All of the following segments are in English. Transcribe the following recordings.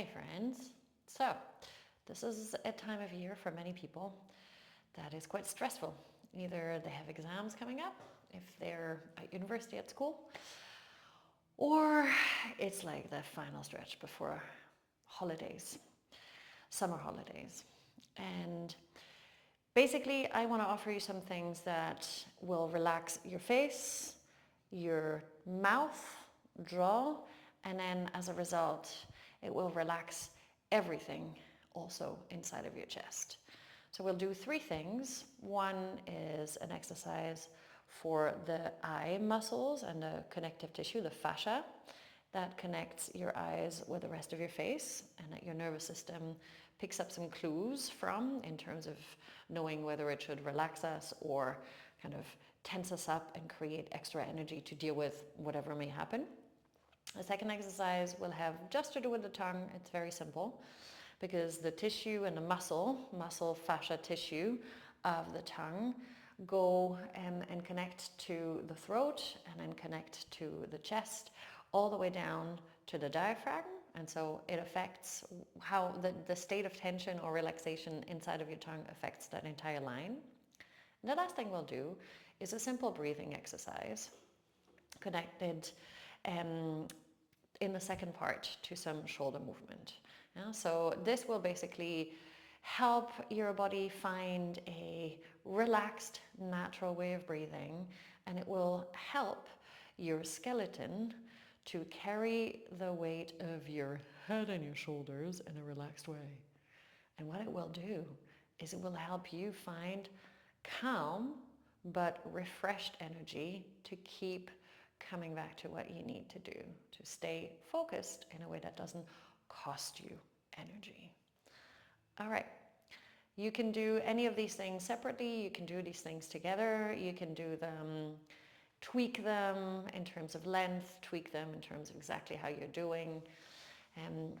Hey friends. So, this is a time of year for many people that is quite stressful. Either they have exams coming up, if they're at university at school, or it's like the final stretch before holidays, summer holidays. And basically, I want to offer you some things that will relax your face, your mouth, jaw, and then as a result, it will relax everything also inside of your chest. So we'll do three things. One is an exercise for the eye muscles and the connective tissue, the fascia, that connects your eyes with the rest of your face and that your nervous system picks up some clues from in terms of knowing whether it should relax us or kind of tense us up and create extra energy to deal with whatever may happen. The second exercise will have just to do with the tongue. It's very simple because the tissue and the muscle fascia tissue of the tongue go and connect to the throat and then connect to the chest all the way down to the diaphragm. And so it affects how the state of tension or relaxation inside of your tongue affects that entire line. And the last thing we'll do is a simple breathing exercise connected in the second part to some shoulder movement. Yeah? So this will basically help your body find a relaxed, natural way of breathing, and it will help your skeleton to carry the weight of your head and your shoulders in a relaxed way. And what it will do is it will help you find calm but refreshed energy to keep coming back to what you need to do, to stay focused in a way that doesn't cost you energy. All right. You can do any of these things separately. You can do these things together. You can do them, tweak them in terms of length, tweak them in terms of exactly how you're doing.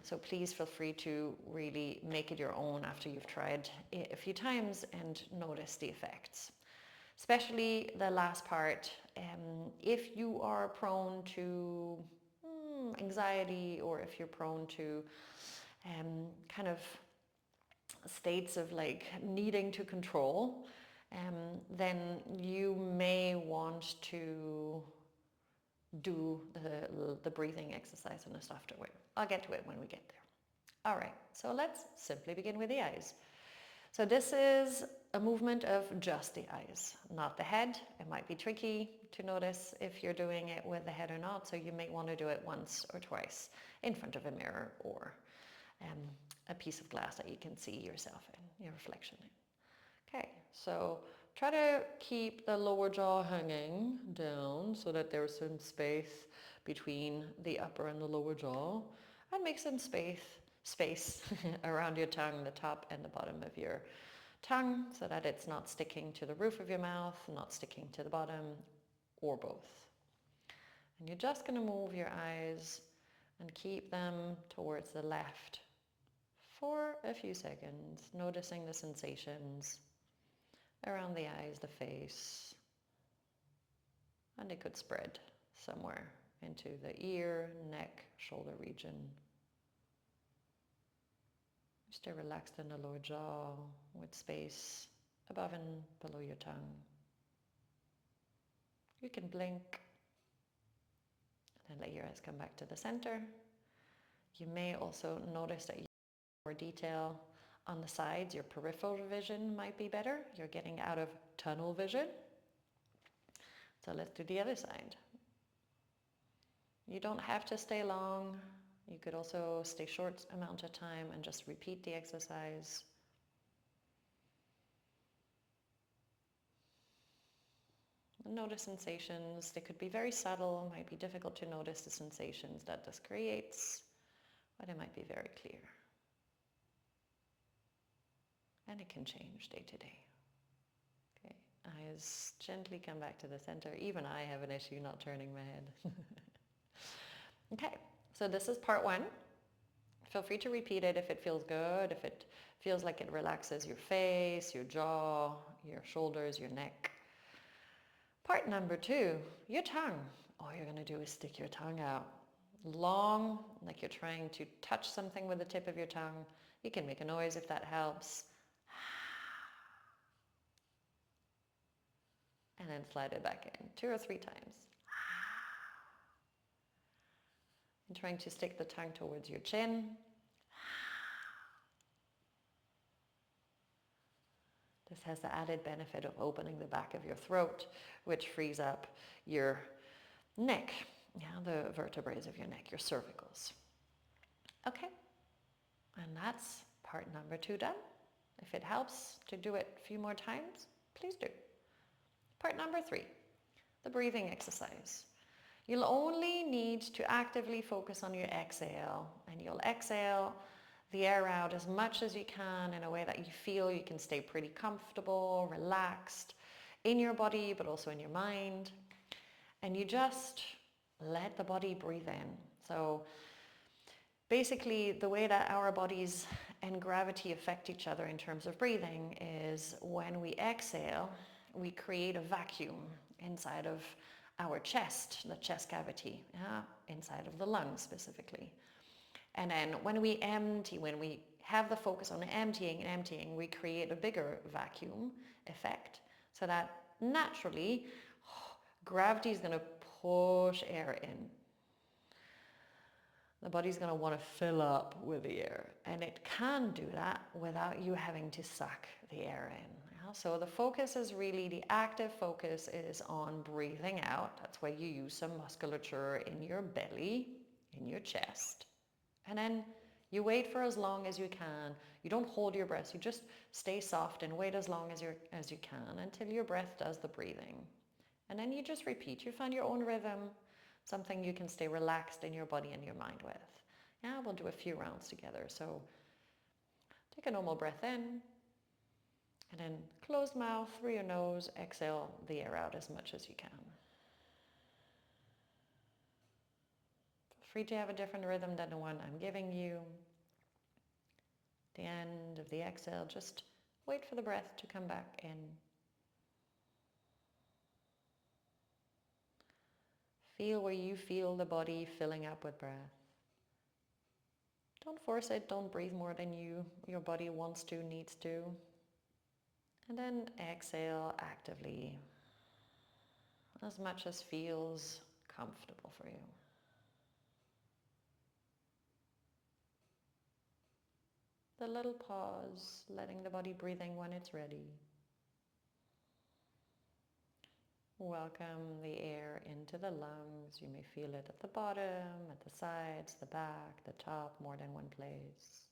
So please feel free to really make it your own after you've tried it a few times and notice the effects. Especially the last part, if you are prone to anxiety or if you're prone to kind of states of like needing to control, then you may want to do the breathing exercise in a softer way. I'll get to it when we get there. All right, so let's simply begin with the eyes. So this is a movement of just the eyes, not the head. It might be tricky to notice if you're doing it with the head or not, so you may want to do it once or twice in front of a mirror or a piece of glass that you can see yourself in, your reflection in. Okay, so try to keep the lower jaw hanging down so that there's some space between the upper and the lower jaw, and make some space around your tongue, the top and the bottom of your tongue, so that it's not sticking to the roof of your mouth, not sticking to the bottom, or both. And you're just going to move your eyes and keep them towards the left for a few seconds, noticing the sensations around the eyes, the face, and it could spread somewhere into the ear, neck, shoulder region. Stay relaxed in the lower jaw with space above and below your tongue. You can blink and then let your eyes come back to the center. You may also notice that you have more detail on the sides. Your peripheral vision might be better. You're getting out of tunnel vision. So let's do the other side. You don't have to stay long. You could also stay short amount of time and just repeat the exercise. Notice sensations. They could be very subtle. It might be difficult to notice the sensations that this creates, but it might be very clear. And it can change day to day. Okay, eyes gently come back to the center. Even I have an issue not turning my head. Okay, so this is part one. Feel free to repeat it if it feels good, if it feels like it relaxes your face, your jaw, your shoulders, your neck. Part number two, your tongue. All you're going to do is stick your tongue out. long, like you're trying to touch something with the tip of your tongue. You can make a noise if that helps. And then slide it back in 2 or 3 times. And trying to stick the tongue towards your chin. This has the added benefit of opening the back of your throat, which frees up your neck, the vertebrae of your neck, your cervicals. Okay, and that's part number 2 done. If it helps to do it a few more times, please do. Part number 3, the breathing exercise. You'll only need to actively focus on your exhale, and you'll exhale the air out as much as you can in a way that you feel you can stay pretty comfortable, relaxed in your body, but also in your mind. And you just let the body breathe in. So basically, the way that our bodies and gravity affect each other in terms of breathing is when we exhale, we create a vacuum inside of our chest, the chest cavity, inside of the lungs specifically. And then when we empty, when we have the focus on emptying and emptying, we create a bigger vacuum effect so that naturally gravity is going to push air in. The body's going to want to fill up with the air, and it can do that without you having to suck the air in. So the focus is really, the active focus is on breathing out. That's why you use some musculature in your belly, in your chest. And then you wait for as long as you can. You don't hold your breath. You just stay soft and wait as long as you can until your breath does the breathing. And then you just repeat. You find your own rhythm, something you can stay relaxed in your body and your mind with. Yeah, we'll do a few rounds together. So take a normal breath in. And then closed mouth through your nose, exhale the air out as much as you can. Feel free to have a different rhythm than the one I'm giving you. At the end of the exhale, just wait for the breath to come back in. Feel where you feel the body filling up with breath. Don't force it, don't breathe more than your body wants to, needs to. And then exhale actively, as much as feels comfortable for you. The little pause, letting the body breathing when it's ready. Welcome the air into the lungs. You may feel it at the bottom, at the sides, the back, the top, more than one place.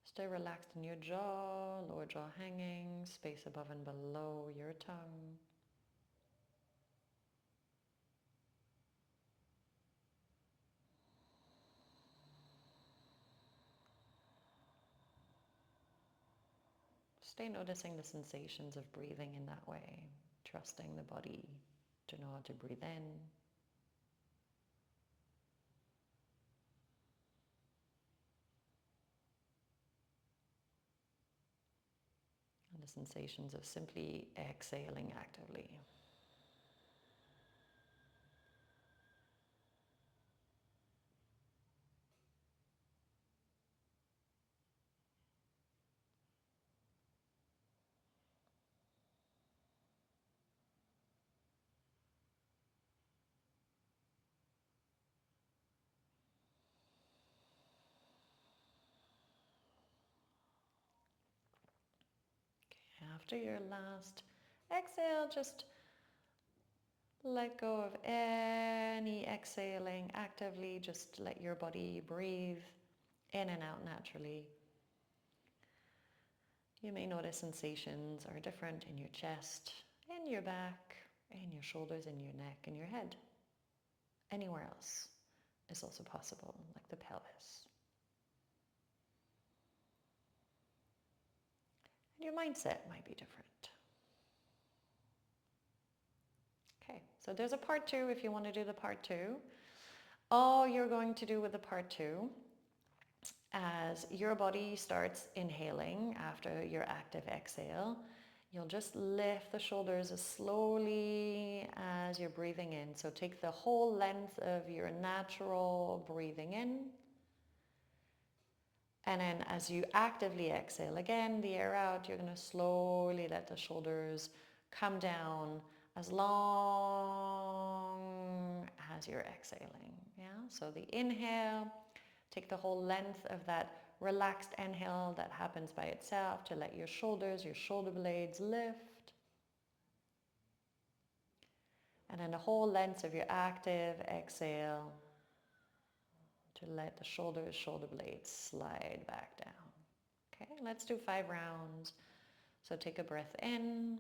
Stay relaxed in your jaw, lower jaw hanging, space above and below your tongue. Stay noticing the sensations of breathing in that way, trusting the body to know how to breathe in. And the sensations of simply exhaling actively. After your last exhale, just let go of any exhaling actively. Just let your body breathe in and out naturally. You may notice sensations are different in your chest, in your back, in your shoulders, in your neck, in your head. Anywhere else is also possible, like the pelvis. And your mindset might be different. Okay, so there's a part 2 if you want to do the part 2. All you're going to do with the part 2 As your body starts inhaling after your active exhale, you'll just lift the shoulders as slowly as you're breathing in. So take the whole length of your natural breathing in. And then as you actively exhale again, the air out, you're going to slowly let the shoulders come down as long as you're exhaling. Yeah. So the inhale, take the whole length of that relaxed inhale that happens by itself to let your shoulders, your shoulder blades lift. And then the whole length of your active exhale to let the shoulders, shoulder blades slide back down. Okay, let's do 5 rounds. So take a breath in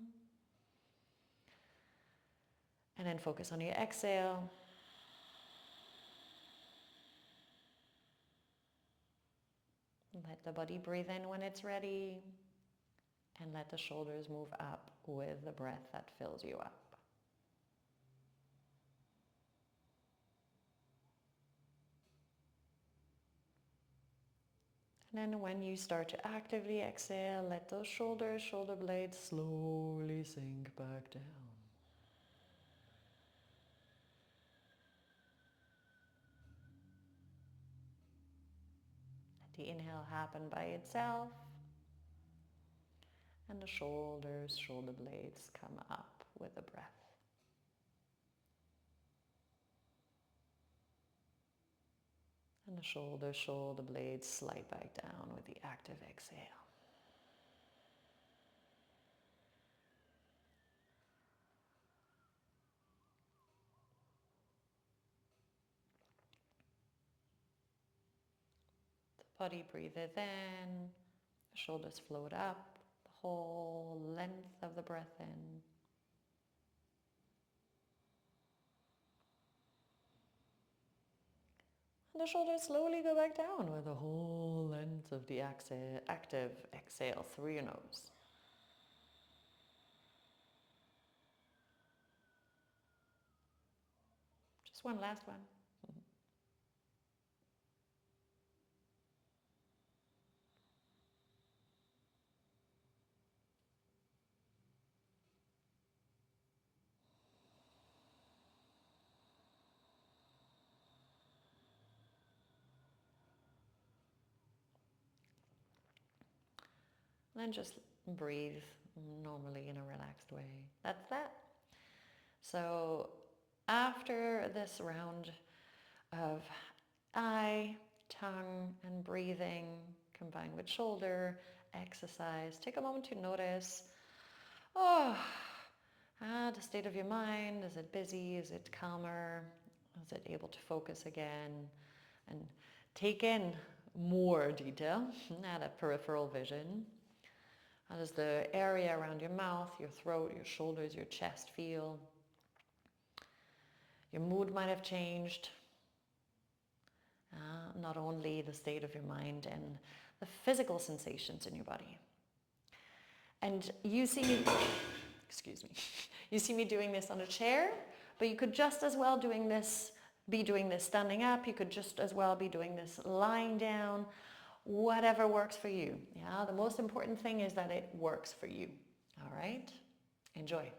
and then focus on your exhale. Let the body breathe in when it's ready and let the shoulders move up with the breath that fills you up. And then when you start to actively exhale, let those shoulders, shoulder blades slowly sink back down. Let the inhale happen by itself. And the shoulders, shoulder blades come up with the breath. And the shoulders, shoulder blades slide back down with the active exhale. The body breathes in, the shoulders float up, the whole length of the breath in. And the shoulders slowly go back down with the whole length of the active exhale through your nose. Just one last one. Then just breathe normally in a relaxed way. That's that. So after this round of eye, tongue, and breathing combined with shoulder exercise, take a moment to notice, the state of your mind. Is it busy? Is it calmer? Is it able to focus again? And take in more detail, not a peripheral vision. How does the area around your mouth, your throat, your shoulders, your chest feel? Your mood might have changed. Not only the state of your mind and the physical sensations in your body. And you see me, excuse me, you see me doing this on a chair, but you could just as well be doing this standing up. You could just as well be doing this lying down. Whatever works for you. Yeah, the most important thing is that it works for you. All right? Enjoy.